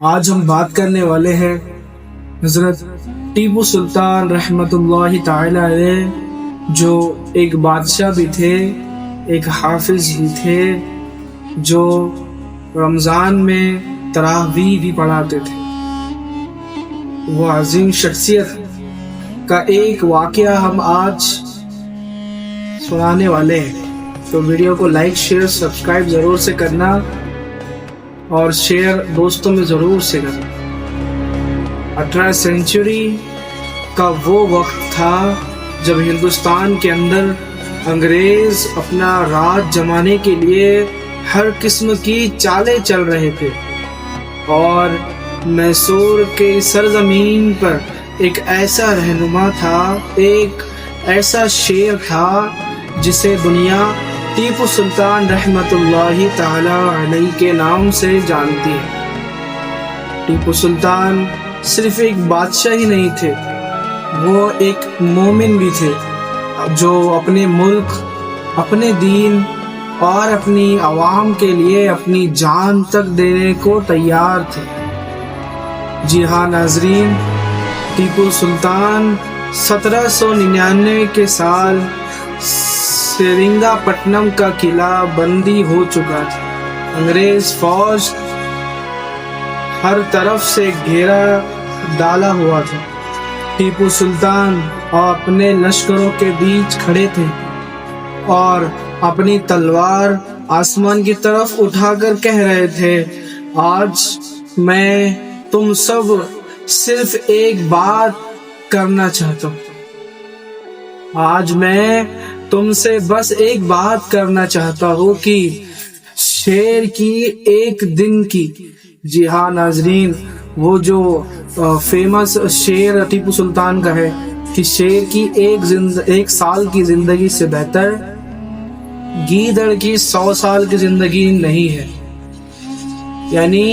آج ہم بات کرنے والے ہیں حضرت ٹیپو سلطان رحمت اللہ تعالی علیہ، جو ایک بادشاہ بھی تھے، ایک حافظ بھی تھے، جو رمضان میں تراویح بھی پڑھاتے تھے۔ وہ عظیم شخصیت کا ایک واقعہ ہم آج سنانے والے ہیں، تو ویڈیو کو لائک شیئر سبسکرائب ضرور سے کرنا اور شیئر دوستوں میں ضرور سے کرنا۔ 18 سینچری کا وہ وقت تھا جب ہندوستان کے اندر انگریز اپنا راج جمانے کے لیے ہر قسم کی چالیں چل رہے تھے، اور میسور کے سرزمین پر ایک ایسا رہنما تھا، ایک ایسا شیر تھا جسے دنیا ٹیپو سلطان رحمت اللہ تعالی علیہ کے نام سے جانتی ہے۔ ٹیپو سلطان صرف ایک بادشاہ ہی نہیں تھے، وہ ایک مومن بھی تھے جو اپنے ملک، اپنے دین اور اپنی عوام کے لیے اپنی جان تک دینے کو تیار تھے۔ جی ہاں ناظرین، ٹیپو سلطان 1799 کے سال سرنگا پٹنم کا قلعہ بندی ہو چکا تھا۔ انگریز فوج ہر طرف سے گھیرا ڈالا ہوا تھا۔ ٹیپو سلطان اپنے لشکروں کے بیچ کھڑے تھے اور اپنی تلوار آسمان کی طرف اٹھا کر کہہ رہے تھے، آج میں تم سب صرف ایک بات کرنا چاہتا ہوں، آج میں تم سے بس ایک بات کرنا چاہتا ہوں کہ شیر کی ایک دن کی، جی ہاں ناظرین، وہ جو فیمس شیر ٹیپو سلطان کا ہے کہ شیر کی ایک سال کی زندگی سے بہتر گیدڑ کی 100 سال کی زندگی نہیں ہے۔ یعنی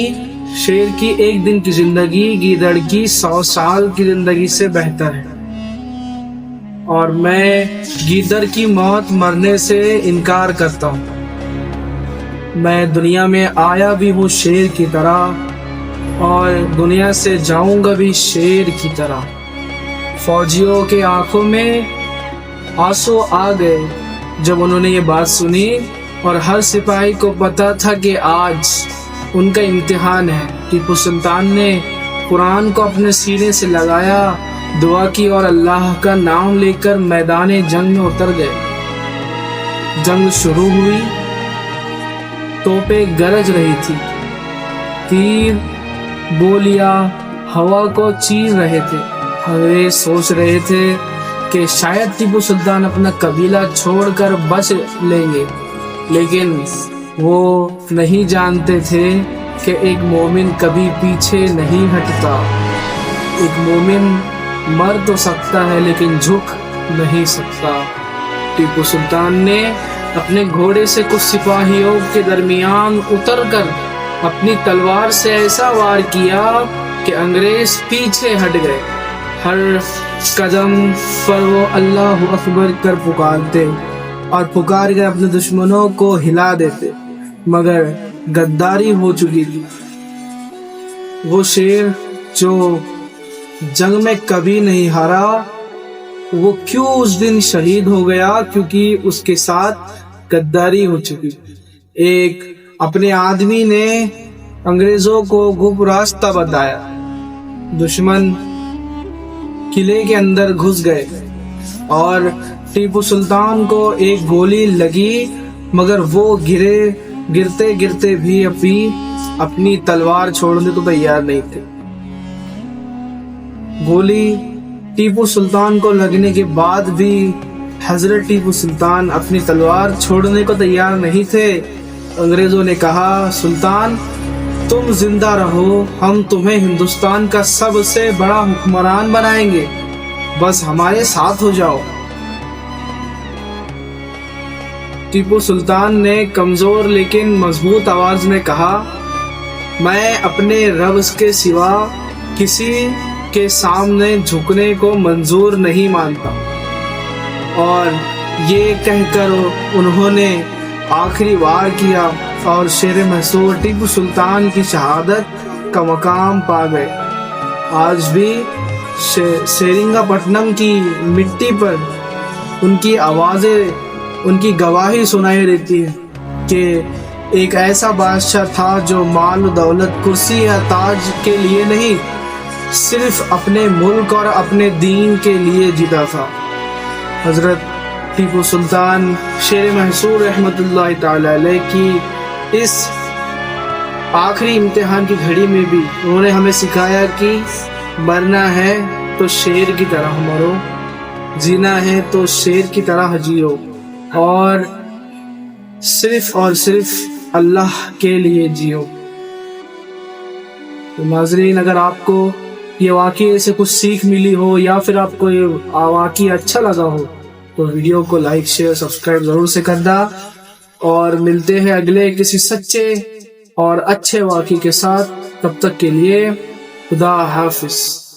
شیر کی ایک دن کی زندگی گیدڑ کی 100 سال کی زندگی سے بہتر ہے، اور میں گیدڑ کی موت مرنے سے انکار کرتا ہوں۔ میں دنیا میں آیا بھی ہوں شیر کی طرح اور دنیا سے جاؤں گا بھی شیر کی طرح۔ فوجیوں کے آنکھوں میں آنسو آ گئے جب انہوں نے یہ بات سنی، اور ہر سپاہی کو پتا تھا کہ آج ان کا امتحان ہے۔ ٹیپو سلطان نے قرآن کو اپنے سینے سے لگایا، دعا کی اور اللہ کا نام لے کر میدان جنگ میں اتر گئے۔ جنگ شروع ہوئی، توپیں گرج رہی تھی، تیر گولیاں ہوا کو چیر رہے تھے۔ انگریز سوچ رہے تھے کہ شاید ٹیپو سلطان اپنا قبیلہ چھوڑ کر بچ لیں گے، لیکن وہ نہیں جانتے تھے کہ ایک مومن کبھی پیچھے نہیں ہٹتا۔ ایک مومن مر تو سکتا ہے لیکن جھک نہیں سکتا۔ ٹیپو سلطان نے اپنے گھوڑے سے کچھ سپاہیوں کے درمیان اتر کر اپنی تلوار سے ایسا وار کیا کہ انگریز پیچھے ہٹ گئے۔ ہر قدم پر وہ اللہ اکبر کر پکارتے اور پکار کر اپنے دشمنوں کو ہلا دیتے، مگر غداری ہو چکی تھی۔ وہ شیر جو جنگ میں کبھی نہیں ہارا، وہ کیوں اس دن شہید ہو گیا؟ کیونکہ اس کے ساتھ غداری ہو چکی۔ ایک اپنے آدمی نے انگریزوں کو گپ راستہ بتایا، دشمن قلعے کے اندر گھس گئے اور ٹیپو سلطان کو ایک گولی لگی، مگر وہ گرتے گرتے بھی اپنی تلوار چھوڑنے کو تیار نہیں تھے۔ گولی ٹیپو سلطان کو لگنے کے بعد بھی حضرت ٹیپو سلطان اپنی تلوار چھوڑنے کو تیار نہیں تھے۔ انگریزوں نے کہا، سلطان تم زندہ رہو، ہم تمہیں ہندوستان کا سب سے بڑا حکمران بنائیں گے، بس ہمارے ساتھ ہو جاؤ۔ ٹیپو سلطان نے کمزور لیکن مضبوط آواز میں کہا، میں اپنے رب کے سوا کسی کے سامنے جھکنے کو منظور نہیں مانتا۔ اور یہ کہہ کر انہوں نے آخری وار کیا اور شیر محصور ٹیپو سلطان کی شہادت کا مقام پا گئے۔ آج بھی سرینگا پٹنم کی مٹی پر ان کی آوازیں، ان کی گواہی سنائی دیتی ہے کہ ایک ایسا بادشاہ تھا جو مال و دولت، کرسی یا تاج کے لیے نہیں، صرف اپنے ملک اور اپنے دین کے لیے جیتا تھا۔ حضرت ٹیپو سلطان شیر محصور رحمت اللہ تعالی علیہ کی اس آخری امتحان کی گھڑی میں بھی انہوں نے ہمیں سکھایا کہ مرنا ہے تو شیر کی طرح مرو، جینا ہے تو شیر کی طرح جیو، اور صرف اللہ کے لیے جیو۔ تو ناظرین، اگر آپ کو یہ واقعے سے کچھ سیکھ ملی ہو یا پھر آپ کو یہ واقعہ اچھا لگا ہو تو ویڈیو کو لائک، شیئر، سبسکرائب ضرور سے کرنا، اور ملتے ہیں اگلے کسی سچے اور اچھے واقعے کے ساتھ۔ تب تک کے لیے خدا حافظ۔